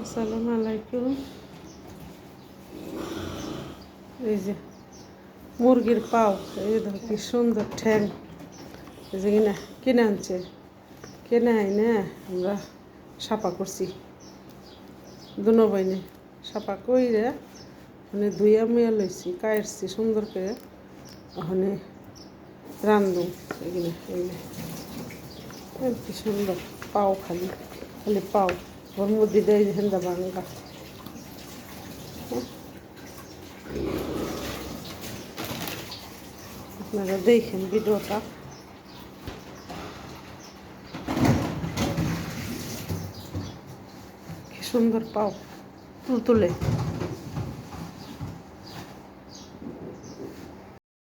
আসসালামু আলাইকুম। এই যে মুরগির পাও, এই দেখো কি সুন্দর ঠ্যাং। এই যে কিনা কিনে আনছে, কিনে আইনে আমরা সাপা করছি দুনো বইনে। সাপা কইরে মানে ধুইয়া মুইয়া লইছি, কাটছি সুন্দর করে। ওখানে রান্ধুম এগুলো এগুলো কি সুন্দর পাও, খালি খালি পাও। ওর মধ্যে দেয় হেন্দা ভাঙ্গা। আপনারা দেখেন ভিডিওটা। কি সুন্দর পাও, তুলতুলে।